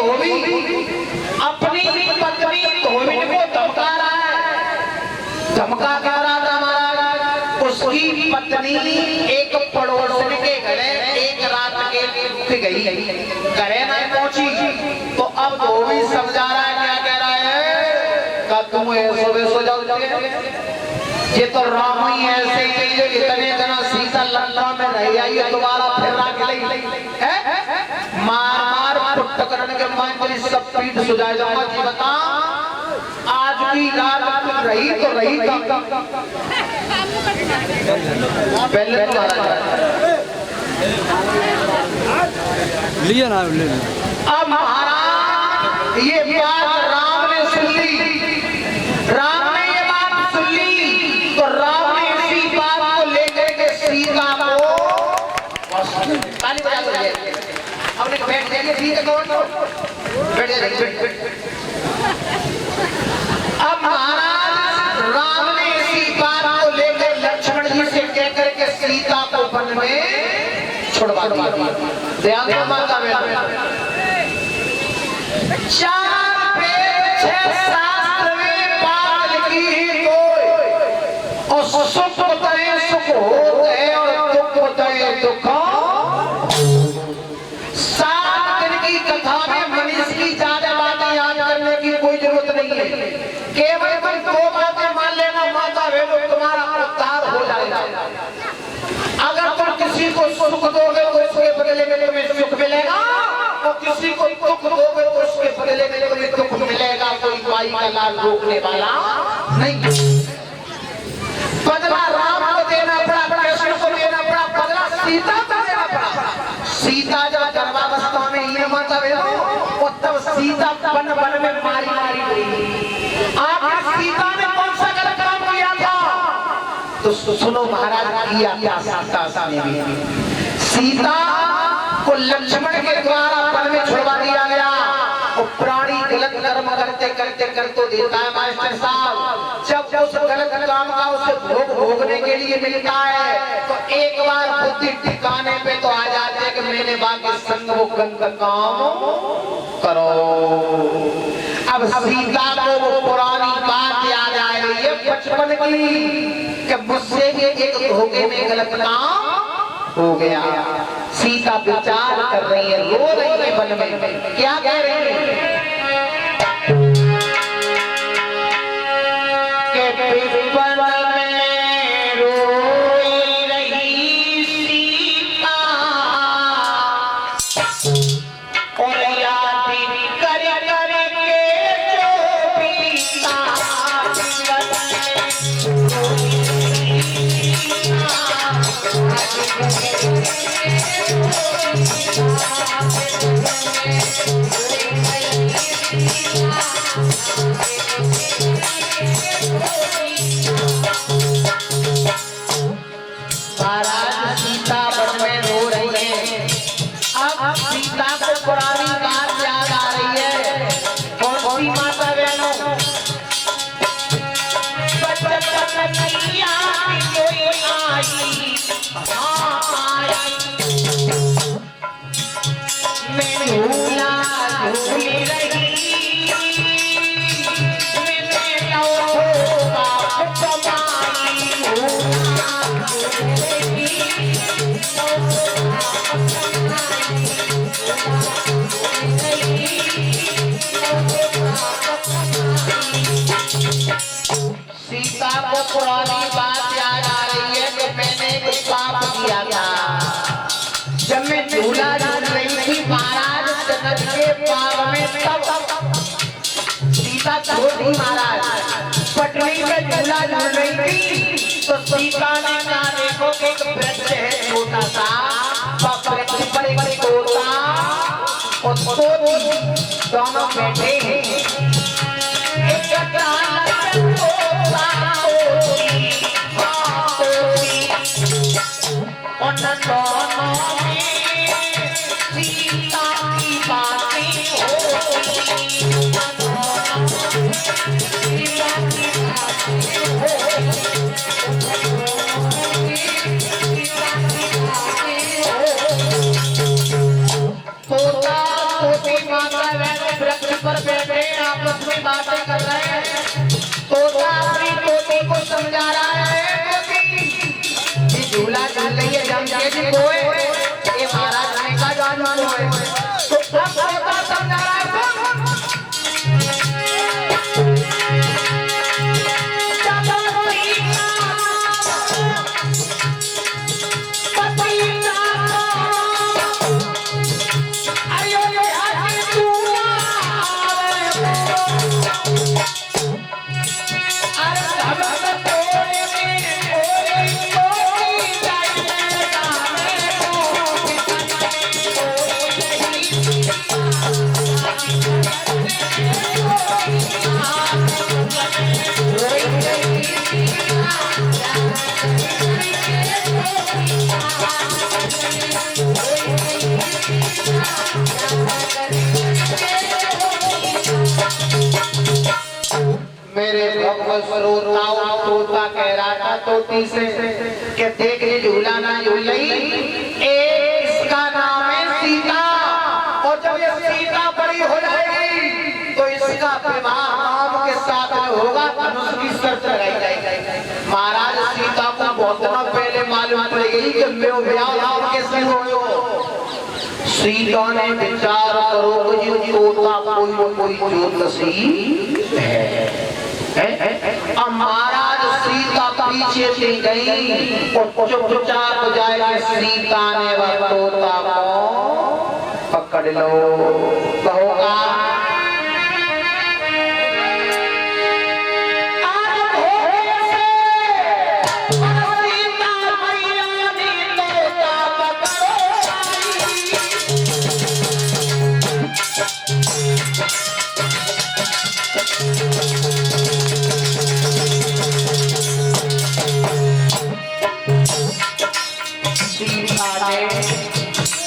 धोबी अपनी पत्नी धोबिन को धमका रहा है। धमका क्या रहा था महाराज? उसकी पत्नी एक पड़ोसन के घरे एक रात के लिए रुक गई, घरे नहीं पहुंची। तो अब धोबी समझा रहा है, क्या कह रहा है? का तुम ऐसो वैसो जाओ, ये तो राम ही ऐसे जो इतने जना सीता लंका में रह आई दोबारा फिर राख ली है। मार पुट्ट करने के मंत्री सब पीठ सुझाए जाऊंगा जी। बता आज की रात रही तो रही था पहले लिया ना ले। अब महाराज ये बात राम ने सुन ली। राम ने ये बात सुन ली तो राम ने इसी बात को लेकर के सीता को ताली बजा दी। हमने बैठ जाइए सीता को बैठ जाइए। अब महाराज राम ने इसी बात को लेकर लक्ष्मण जी से कहकर के सीता को वन में छुड़वा दिया। ध्यान दो माता बेटा, 4 वेद 6 शास्त्र में बात लिखी कोई और सुख बताए सुख होते और दुख बताए दुख। 7 दिन की कथा में मनीष की ज्यादा बातें याद करने की कोई जरूरत नहीं है। केवल 2 बातें मान लेना माता बहनों, तुम्हारा उद्धार हो जाएगा। अगर तुम किसी को सुख दोगे तो उसके बदले में तुम्हें सुख मिलेगा, और किसी को दुख दोगे तो उसके बदले में तुम्हें दुख मिलेगा। कोई माई का लाल रोकने वाला नहीं। बदला राम को देना पड़ा, कृष्ण को देना पड़ा, बदला सीता को देना पड़ा। सीता जब गर्भावस्था में ये माता बहनों, और तब सीता वन वन में मारी मारी गई। आखिर सीता ने कौन सा गलत काम किया था? तो सुनो महाराज, किया क्या सीता ने भी। सीता को लक्ष्मण के द्वारा वन में छुड़वा दिया गया। और प्राणी गलत कर्म करते करते कर तो देता है मास्टर साहब। जब उस गलत काम का उसे भोग भोगने के लिए मिलता है तो एक बार बुद्धि ठिकाने पे तो आ जाते हैं कि मैंने बाकी संग वो गंदा काम करो। अब सीता को वो पुरानी बात याद आ रही है बचपन की कि मुझसे भी एक धोखे में गलत काम हो गया। सीता विचार कर रही है, रो रही है वन में। क्या कह रही है? पुरानी बात याद आ रही है। कौन सी माता बहनों? मैं झूला झूल रही, मैंने सीता को पुरानी बात याद आ रही है कि मैंने कुछ पाप किया था। जब मैं झूला झूल रही थी महाराज जनक के पाप में, तब सीता छोटी महाराज पटरी में झूला झूल रही थी। तो सीता ने कहा देखो एक वृक्ष है छोटा सा, वृक्ष पर एक तोता और तोती दोनों बैठे हैं। सीता की बातें तोता तोती माता कन्हैया जी को है ये महाराज ने का जान मानो है तो अब होता समझा रहा है मेरे भगवत श्रोताओं तोता कह रहा था तोती से कि देख ले झूला ना झूलई इसका नाम है सीता और जब ये सीता बड़ी हो जाएगी तो इसका विवाह राम के साथ होगा धनुष की शर्त लगाई जाएगी। महाराज सीता को बहुत दिनों पहले मालूम पड़ गई कि मैं ब्याह राम के संग हो। सीता ने विचार करो कि तोता कोई ज्योतिषी है। अब महाराज सीता पीछे से गई और चुपचाप जाए सीता ने वह तोता को पकड़ लो कहोगा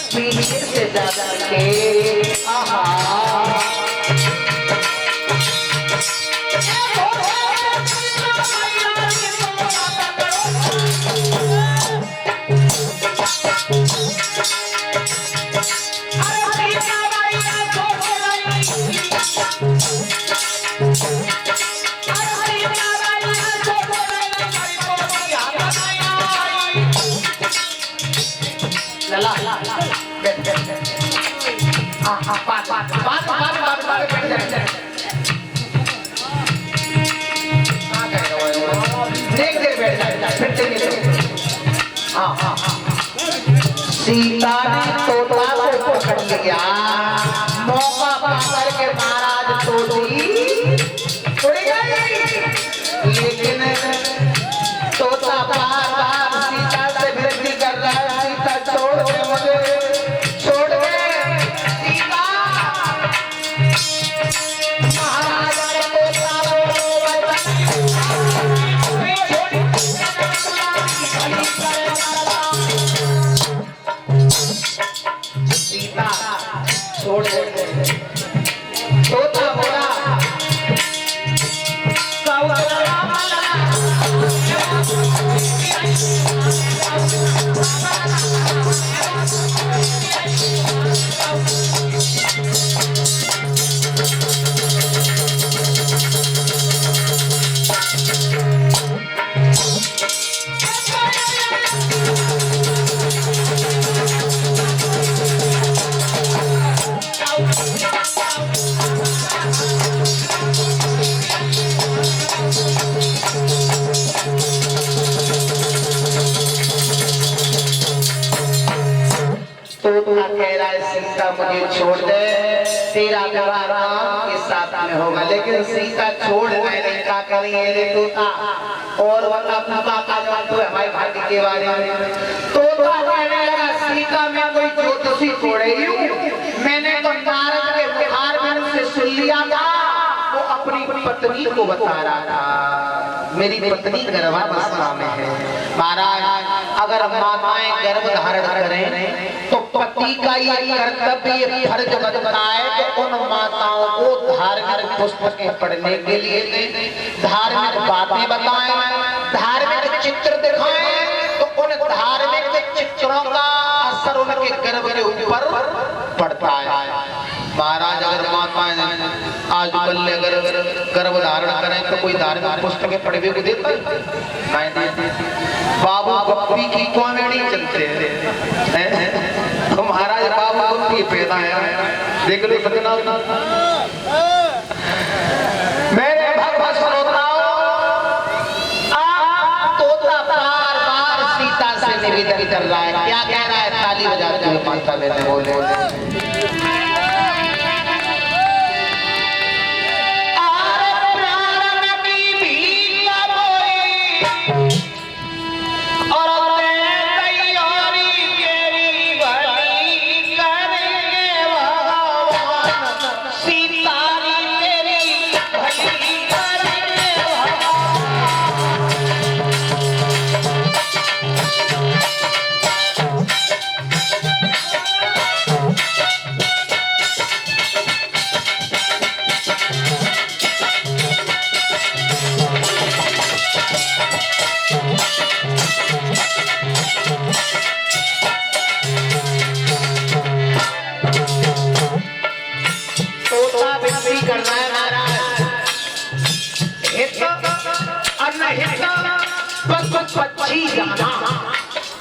पीछे से जाकर के सीता ने तोता को पकड़ लिया मौका पाकर के महाराज तोती उड़ गई लेकिन तोता बार बार सीता से विनती कर रहा है सीता छोड़ दे मुझे छोड़ दे सीता महाराज ने तोता सीता छोड़ दे तोता बोला कह रहा है सीता मुझे छोड़ दे तेरा विवाह राम के साथ में होगा लेकिन सीता छोड़ नहीं क्या करेंगे रे तोता और अपना पापा जब तो हमारे भाग्य के बारे में तोता कहने लगा सीता मैं कोई ज्योतिषी थोड़े ही हूँ मैंने तो नारद के बुखार में से सुन लिया था वो अपनी पत्नी को बता रहा था मेरी पत्नी गर्भावस्था में है। महाराज अगर माताएं गर्भ धारण करें तो पति का ये कर्तव्य फर्ज बनता है कि उन माताओं को धार्मिक पुस्तकें पढ़ने के लिए धार्मिक बातें बताएं धार्मिक चित्र दिखाएं तो उन धार्मिक चित्रों का असर उनके गर्भ के ऊपर पड़ता है। महाराज अगर माताएं आज कल अगर गर्भ धारण करें तो कोई धार्मिक पुस्तकें पढ़ने को देता नहीं। बाबू गप्पी की कॉमेडी चलते हैं तो महाराज बाबू गप्पी पैदा है। देख लो सत्यनारायण मेरे भगवत श्रोताओं, तोता बार बार सीता से निवेदन कर रहा है। क्या कह रहा है? ताली बजाते हुए माता बहने बोले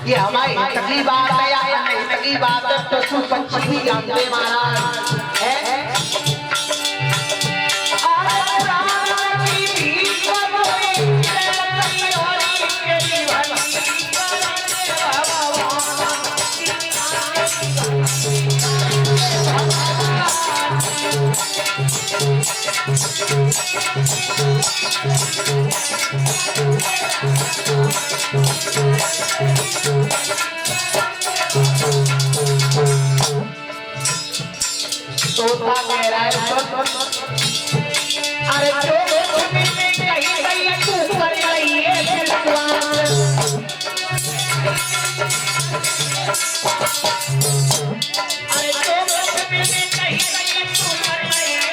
ये हमारी हितकी बात है या हितकी बात है? पशु पक्षी भी जानते महाराज है। तोता कह रहा है अरे जो कहीं तू कर रही है अरे जो कहीं तू कर रही है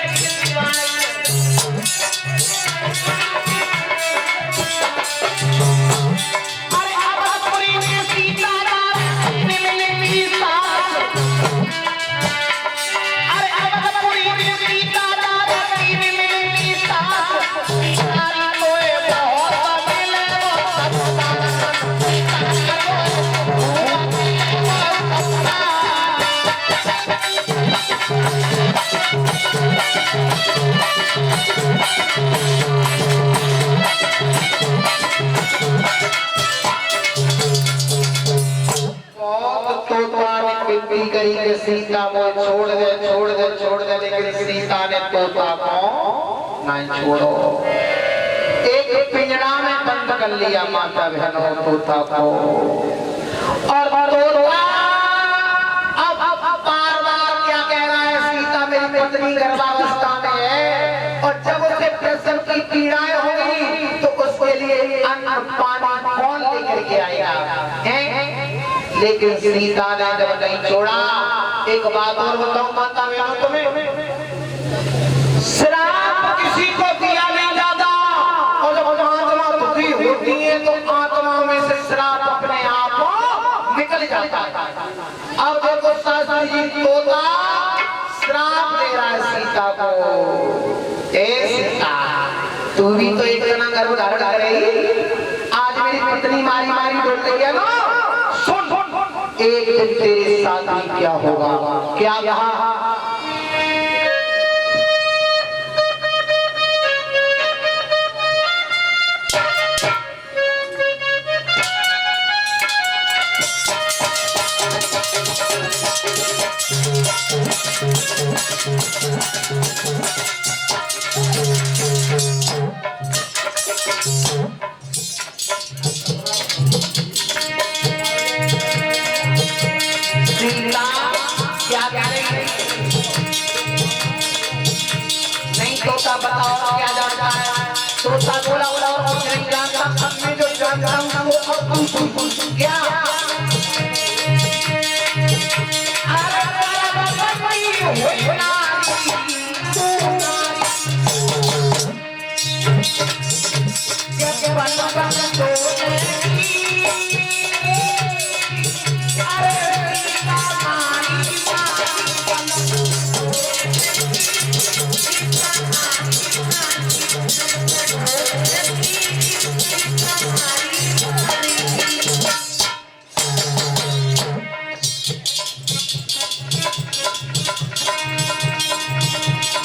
सीता को छोड़ दे लेकिन सीता ने तोता को नहीं छोड़ो। एक पिंजरा में बंद कर लिया माता बहनों तोता को और तोता अब बार क्या कह रहा है? सीता मेरी पत्नी गर्भावस्था में है और जब उसे प्रसव की पीड़ाएं होगी तो उसके लिए अन्न पानी कौन लेकर के आएगा? लेकिन सीता ने जब नहीं छोड़ा। एक बात और बताऊं माता बहनों तुम्हें, श्राप किसी को दिया नहीं जाता और जब आत्मा दुखी होती है तो आत्मा में से श्राप अपने आप निकल जाता है। अब देखो शास्त्री जी तोता श्राप दे रहा है सीता को। ए सीता तू भी तो एक जना गर्भ धारण कर रही, आज मेरी पत्नी मारी मारी डोल रही है ना। सुन एक दिन तेरे साथ ही क्या होगा? क्या कहा? बताओ क्या जानता है? तोता बोला और कुछ नहीं जानता, मैं जो जानता हूँ वो अब तुम क्या?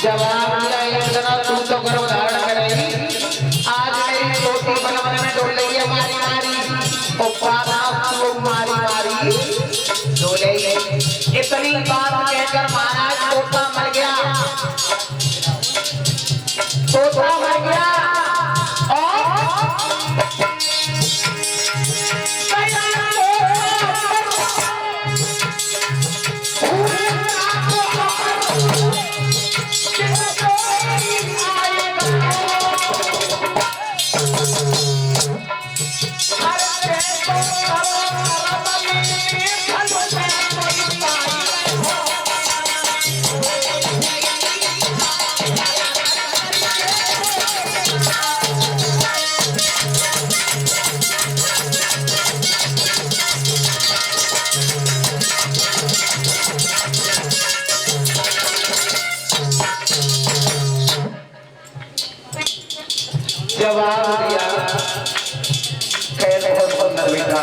जवाब दिया एक जना तू तो गर्भ धारण करेगी आज मेरी छोटी बन में डोल रही है मारी मारी और पाना तू मारी मारी डोले इतनी बात कहकर महाराज तोता मर गया और जवाब दिया कहते हैं सुंदर बेटा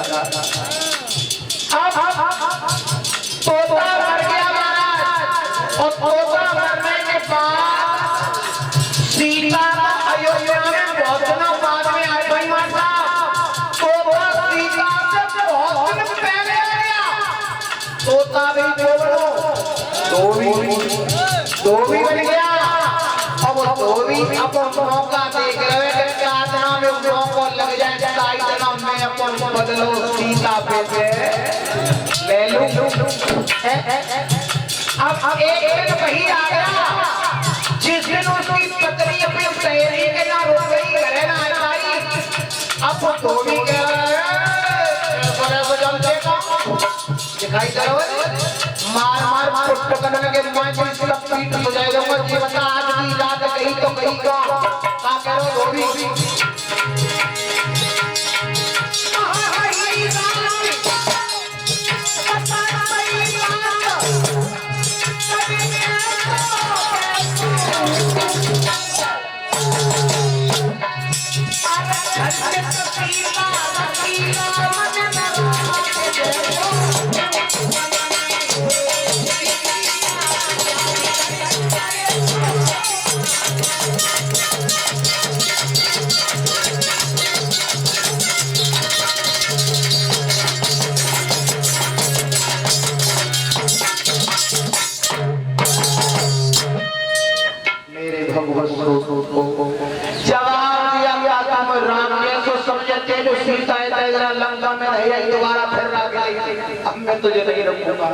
तोता मर गया महाराज और तोता मरने के बाद सीता अयोध्या में बहुत दिनों बाद में आई भाई माता तोता सीता से बहुत दिन पहले आ गया तोता भी दो भी बन गया अब दो भी अपन मौका देख रहे हैं काटना में मौका लग जाए साई जन्म में अपन बदलो सीता पे ले लूं अब एक दिन वही आ गया जिस दिन उसकी पत्नी अपनी सहेली के ना रो गई घरे ना आई अब वो तो भी कह रहा है दिखाई दे रहा है मार मार मार पकड़ने के मैं सब पीट हो जाएगा मुझे बता आज की रात गई तो गई का कह रहे हो भी सीता है लंका में नहीं आई दोबारा फिर अब मैं तुझे नहीं रखूंगा।